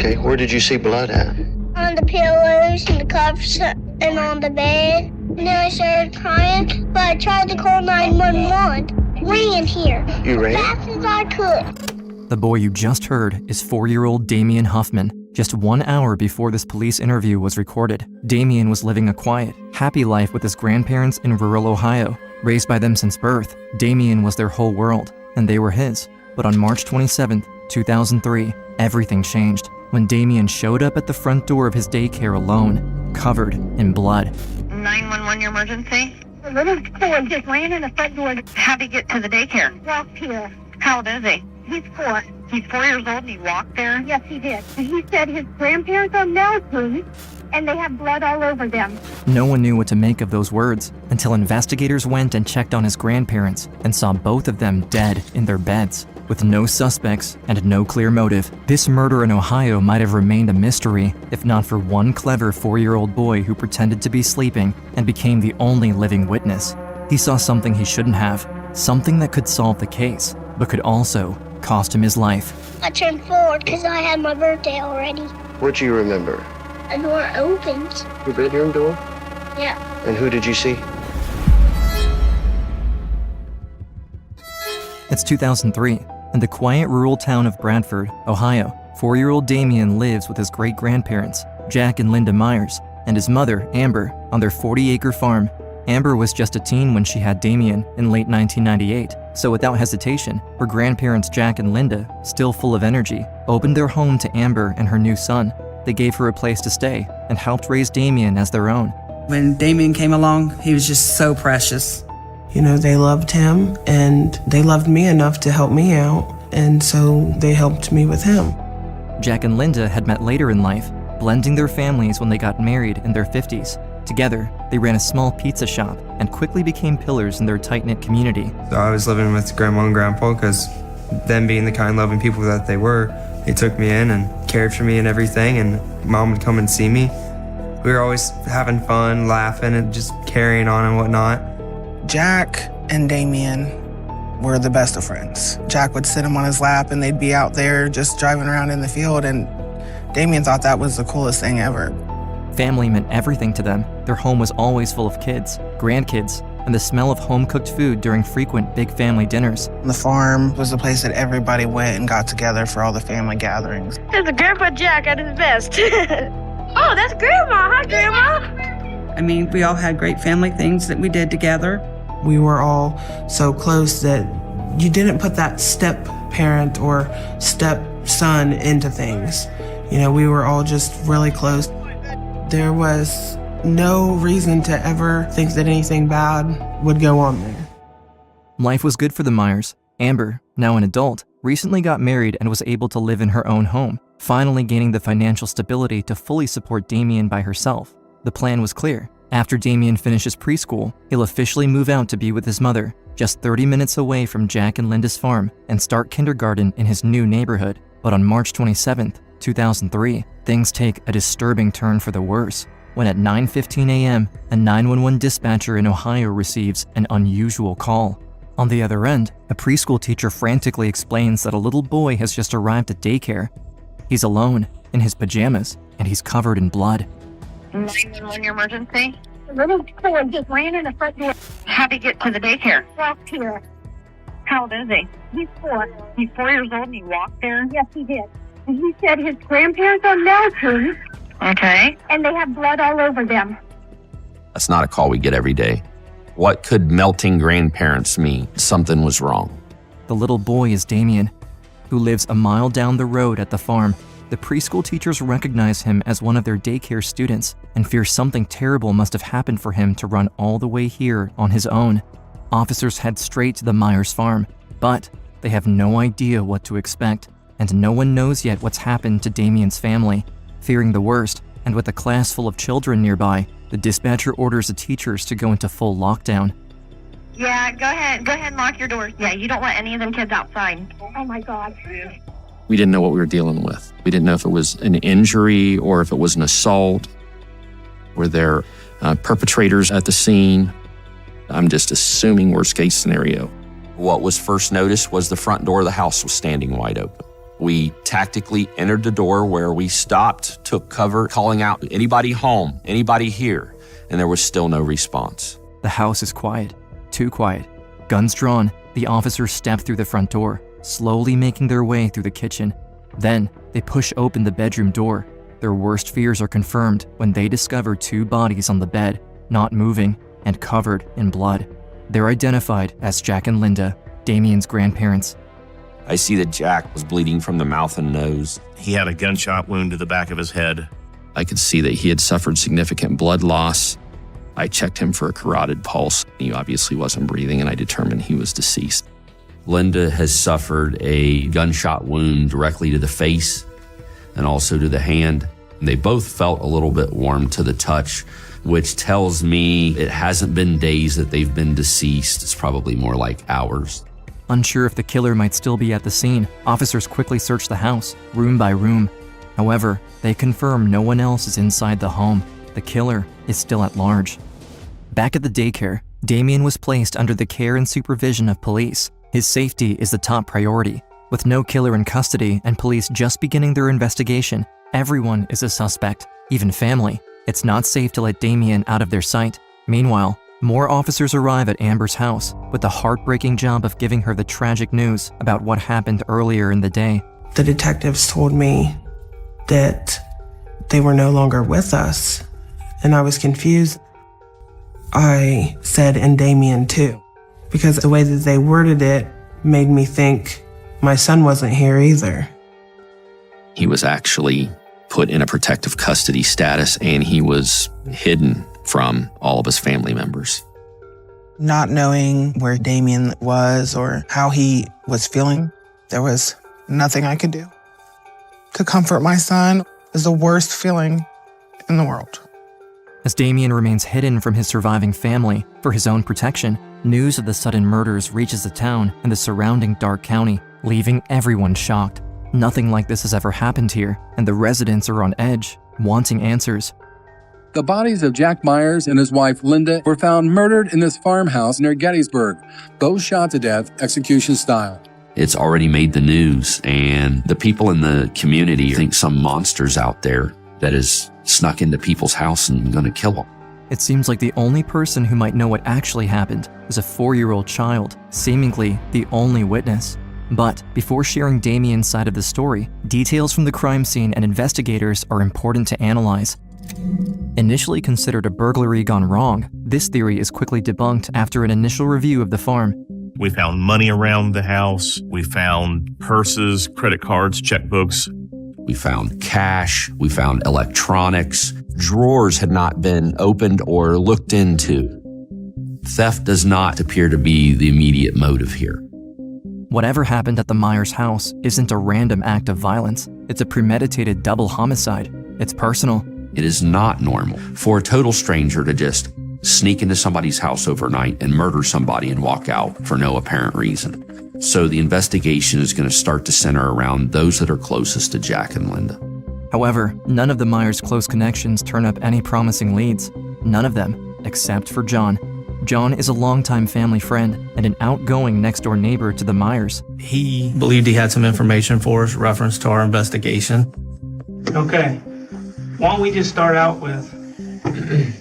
Okay, where did you see blood at? On the pillows and the cups and on the bed. And then I started crying, but I tried to call 911. Ran here. You ran? As fast as I could. The boy you just heard is 4-year-old Dameon Huffman. Just 1 hour before this police interview was recorded, Dameon was living a quiet, happy life with his grandparents in rural Ohio. Raised by them since birth, Dameon was their whole world, and they were his. But on March 27, 2003, everything changed when Dameon showed up at the front door of his daycare alone, covered in blood. 911, your emergency? The little boy just ran in the front door. How'd he get to the daycare? Walked here. How old is he? He's 4. He's 4 years old and he walked there? Yes, he did. And he said his grandparents are military, and they have blood all over them. No one knew what to make of those words until investigators went and checked on his grandparents and saw both of them dead in their beds. With no suspects and no clear motive, this murder in Ohio might have remained a mystery if not for one clever 4-year-old boy who pretended to be sleeping and became the only living witness. He saw something he shouldn't have, something that could solve the case, but could also cost him his life. I turned 4 because I had my birthday already. What do you remember? The door opens. Your bedroom door? Yeah. And who did you see? It's 2003. In the quiet rural town of Bradford, Ohio, 4-year-old Dameon lives with his great-grandparents, Jack and Linda Myers, and his mother, Amber, on their 40-acre farm. Amber was just a teen when she had Dameon in late 1998, so without hesitation, her grandparents Jack and Linda, still full of energy, opened their home to Amber and her new son. They gave her a place to stay and helped raise Dameon as their own. When Dameon came along, he was just so precious. You know, they loved him and they loved me enough to help me out, and so they helped me with him. Jack and Linda had met later in life, blending their families when they got married in their 50s. Together, they ran a small pizza shop and quickly became pillars in their tight-knit community. So I was living with Grandma and Grandpa because them being the kind, loving people that they were, they took me in and cared for me and everything, and Mom would come and see me. We were always having fun, laughing, and just carrying on and whatnot. Jack and Dameon were the best of friends. Jack would sit him on his lap and they'd be out there just driving around in the field, and Dameon thought that was the coolest thing ever. Family meant everything to them. Their home was always full of kids, grandkids, and the smell of home-cooked food during frequent big family dinners. The farm was the place that everybody went and got together for all the family gatherings. There's a Grandpa Jack at his best. Oh, that's Grandma. Hi, Grandma. I mean, we all had great family things that we did together. We were all so close that you didn't put that step-parent or step-son into things. You know, we were all just really close. There was no reason to ever think that anything bad would go on there. Life was good for the Myers. Amber, now an adult, recently got married and was able to live in her own home, finally gaining the financial stability to fully support Dameon by herself. The plan was clear. After Dameon finishes preschool, he'll officially move out to be with his mother, just 30 minutes away from Jack and Linda's farm, and start kindergarten in his new neighborhood. But on March 27, 2003, things take a disturbing turn for the worse, when at 9:15 a.m., a 911 dispatcher in Ohio receives an unusual call. On the other end, a preschool teacher frantically explains that a little boy has just arrived at daycare. He's alone, in his pajamas, and he's covered in blood. 911, your emergency? The little boy just ran in the front door. How'd he get to the daycare? Walked here. How old is he? He's 4. He's 4 years old and he walked there? Yes, he did. And he said his grandparents are military, Okay. and they have blood all over them. That's not a call we get every day. What could melting grandparents mean? Something was wrong. The little boy is Dameon, who lives a mile down the road at the farm. The preschool teachers recognize him as one of their daycare students and fear something terrible must have happened for him to run all the way here on his own. Officers head straight to the Myers farm, but they have no idea what to expect, and no one knows yet what's happened to Dameon's family. Fearing the worst, and with a class full of children nearby, the dispatcher orders the teachers to go into full lockdown. Yeah, go ahead and lock your doors. Yeah, you don't want any of them kids outside. Oh, my God. We didn't know what we were dealing with. We didn't know if it was an injury or if it was an assault. Were there perpetrators at the scene? I'm just assuming worst case scenario. What was first noticed was the front door of the house was standing wide open. We tactically entered the door where we stopped, took cover, calling out, anybody home, anybody here, and there was still no response. The house is quiet, too quiet. Guns drawn, the officers step through the front door, slowly making their way through the kitchen. Then, they push open the bedroom door. Their worst fears are confirmed when they discover 2 bodies on the bed, not moving and covered in blood. They're identified as Jack and Linda, Dameon's grandparents. I see that Jack was bleeding from the mouth and nose. He had a gunshot wound to the back of his head. I could see that he had suffered significant blood loss. I checked him for a carotid pulse. He obviously wasn't breathing, and I determined he was deceased. Linda has suffered a gunshot wound directly to the face and also to the hand. They both felt a little bit warm to the touch, which tells me it hasn't been days that they've been deceased. It's probably more like hours. Unsure if the killer might still be at the scene, officers quickly search the house, room by room. However, they confirm no one else is inside the home. The killer is still at large. Back at the daycare, Dameon was placed under the care and supervision of police. His safety is the top priority. With no killer in custody and police just beginning their investigation, everyone is a suspect, even family. It's not safe to let Dameon out of their sight. Meanwhile, more officers arrive at Amber's house with the heartbreaking job of giving her the tragic news about what happened earlier in the day. The detectives told me that they were no longer with us, and I was confused. I said, and Dameon too, because the way that they worded it made me think my son wasn't here either. He was actually put in a protective custody status, and he was hidden from all of his family members. Not knowing where Dameon was or how he was feeling, there was nothing I could do. To comfort my son is the worst feeling in the world. As Dameon remains hidden from his surviving family for his own protection, news of the sudden murders reaches the town and the surrounding Dark County, leaving everyone shocked. Nothing like this has ever happened here, and the residents are on edge, wanting answers. The bodies of Jack Myers and his wife Linda were found murdered in this farmhouse near Gettysburg, both shot to death execution style. It's already made the news, and the people in the community think some monster's out there that has snuck into people's house and going to kill them. It seems like the only person who might know what actually happened was a 4-year-old child, seemingly the only witness. But before sharing Dameon's side of the story, details from the crime scene and investigators are important to analyze. Initially considered a burglary gone wrong, this theory is quickly debunked after an initial review of the farm. We found money around the house. We found purses, credit cards, checkbooks. We found cash. We found electronics. Drawers had not been opened or looked into. Theft does not appear to be the immediate motive here. Whatever happened at the Myers house isn't a random act of violence. It's a premeditated double homicide. It's personal. It is not normal for a total stranger to just sneak into somebody's house overnight and murder somebody and walk out for no apparent reason. So the investigation is going to start to center around those that are closest to Jack and Linda. However, none of the Myers' close connections turn up any promising leads. None of them, except for John. John is a longtime family friend and an outgoing next-door neighbor to the Myers. He believed he had some information for us, reference to our investigation. Okay, why don't we just start out with,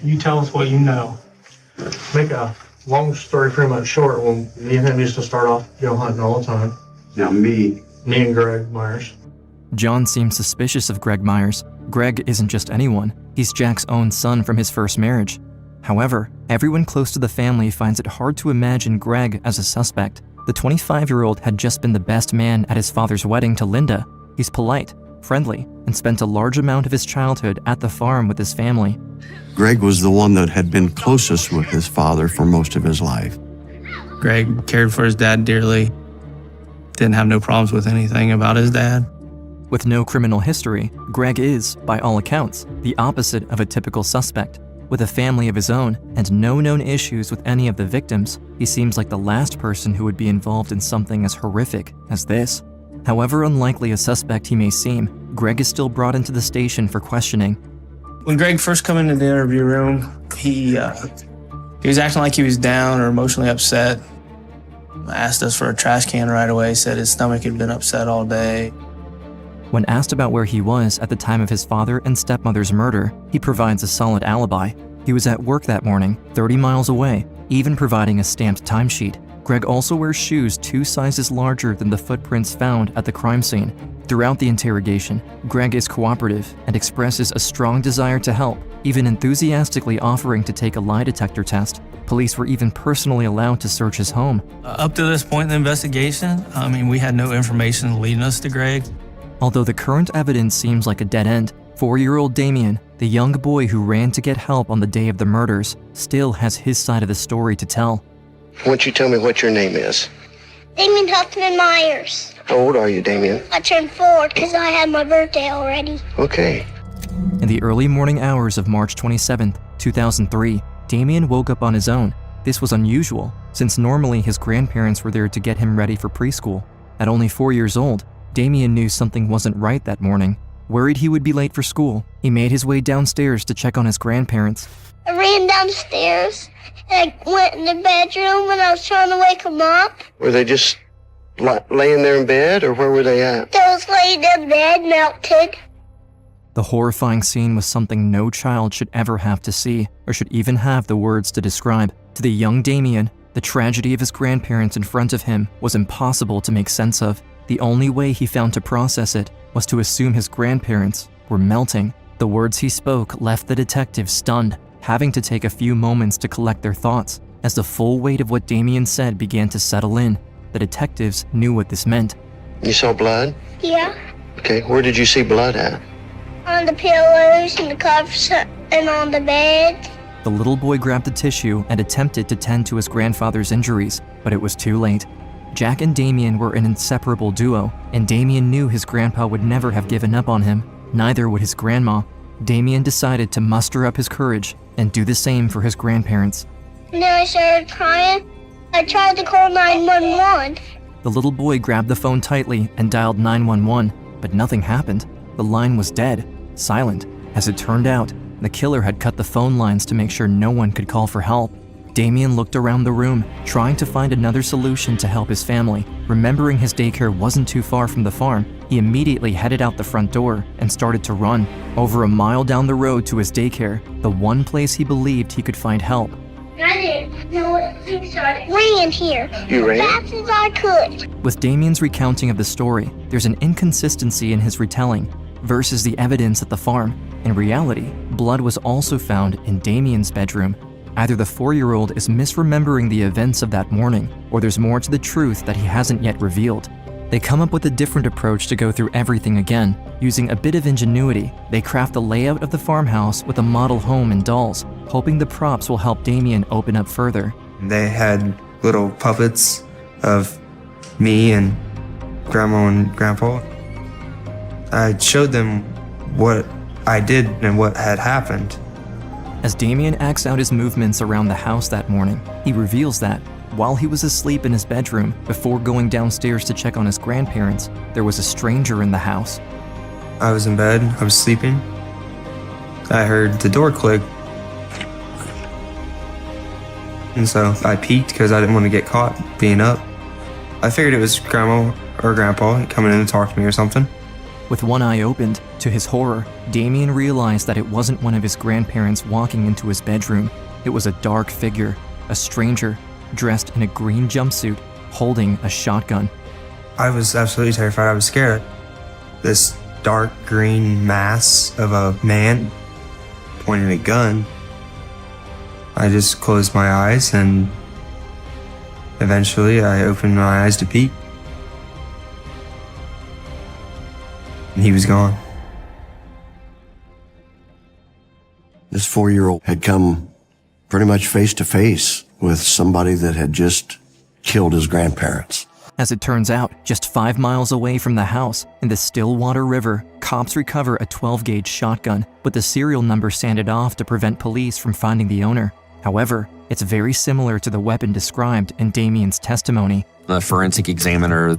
you tell us what you know. Make a long story pretty much short. When me and him used to start off hunting all the time. Now me and Greg Myers. John seems suspicious of Greg Myers. Greg isn't just anyone. He's Jack's own son from his first marriage. However, everyone close to the family finds it hard to imagine Greg as a suspect. The 25-year-old had just been the best man at his father's wedding to Linda. He's polite, friendly, and spent a large amount of his childhood at the farm with his family. Greg was the one that had been closest with his father for most of his life. Greg cared for his dad dearly. Didn't have no problems with anything about his dad. With no criminal history, Greg is, by all accounts, the opposite of a typical suspect. With a family of his own and no known issues with any of the victims, he seems like the last person who would be involved in something as horrific as this. However unlikely a suspect he may seem, Greg is still brought into the station for questioning. When Greg first came into the interview room, he was acting like he was down or emotionally upset. Asked us for a trash can right away, said his stomach had been upset all day. When asked about where he was at the time of his father and stepmother's murder, he provides a solid alibi. He was at work that morning, 30 miles away, even providing a stamped timesheet. Greg also wears shoes 2 sizes larger than the footprints found at the crime scene. Throughout the interrogation, Greg is cooperative and expresses a strong desire to help, even enthusiastically offering to take a lie detector test. Police were even personally allowed to search his home. Up to this point in the investigation, we had no information leading us to Greg. Although the current evidence seems like a dead end, 4-year-old Dameon, the young boy who ran to get help on the day of the murders, still has his side of the story to tell. Why don't you tell me what your name is? Dameon Huffman Myers. How old are you, Dameon? I turned 4 because I had my birthday already. Okay. In the early morning hours of March 27, 2003, Dameon woke up on his own. This was unusual, since normally his grandparents were there to get him ready for preschool. At only 4 years old, Dameon knew something wasn't right that morning. Worried he would be late for school, he made his way downstairs to check on his grandparents. I ran downstairs and I went in the bedroom and I was trying to wake them up. Were they just laying there in bed, or where were they at? They was laying in bed, melted. The horrifying scene was something no child should ever have to see, or should even have the words to describe. To the young Dameon, the tragedy of his grandparents in front of him was impossible to make sense of. The only way he found to process it was to assume his grandparents were melting. The words he spoke left the detectives stunned, having to take a few moments to collect their thoughts. As the full weight of what Dameon said began to settle in, the detectives knew what this meant. You saw blood? Yeah. Okay, where did you see blood at? On the pillows and the covers and on the bed. The little boy grabbed the tissue and attempted to tend to his grandfather's injuries, but it was too late. Jack and Dameon were an inseparable duo, and Dameon knew his grandpa would never have given up on him. Neither would his grandma. Dameon decided to muster up his courage and do the same for his grandparents. And then I started crying. I tried to call 911. The little boy grabbed the phone tightly and dialed 911, but nothing happened. The line was dead, silent. As it turned out, the killer had cut the phone lines to make sure no one could call for help. Dameon looked around the room, trying to find another solution to help his family. Remembering his daycare wasn't too far from the farm, he immediately headed out the front door and started to run. Over a mile down the road to his daycare, the one place he believed he could find help. I didn't know what he started. Ran here. You ran? As fast as I could. With Dameon's recounting of the story, there's an inconsistency in his retelling versus the evidence at the farm. In reality, blood was also found in Dameon's bedroom. Either the 4-year-old is misremembering the events of that morning, or there's more to the truth that he hasn't yet revealed. They come up with a different approach to go through everything again. Using a bit of ingenuity, they craft the layout of the farmhouse with a model home and dolls, hoping the props will help Dameon open up further. They had little puppets of me and Grandma and Grandpa. I showed them what I did and what had happened. As Dameon acts out his movements around the house that morning, he reveals that, while he was asleep in his bedroom before going downstairs to check on his grandparents, there was a stranger in the house. I was in bed, I was sleeping. I heard the door click. And so I peeked because I didn't want to get caught being up. I figured it was Grandma or Grandpa coming in to talk to me or something. With one eye opened, to his horror, Dameon realized that it wasn't one of his grandparents walking into his bedroom. It was a dark figure, a stranger, dressed in a green jumpsuit, holding a shotgun. I was absolutely terrified. I was scared. This dark green mass of a man pointing a gun. I just closed my eyes and eventually I opened my eyes to peek. And he was gone. This 4-year-old had come pretty much face to face with somebody that had just killed his grandparents. As it turns out, just 5 miles away from the house, in the Stillwater River, cops recover a 12-gauge shotgun, but the serial number sanded off to prevent police from finding the owner. However, it's very similar to the weapon described in Dameon's testimony. The forensic examiner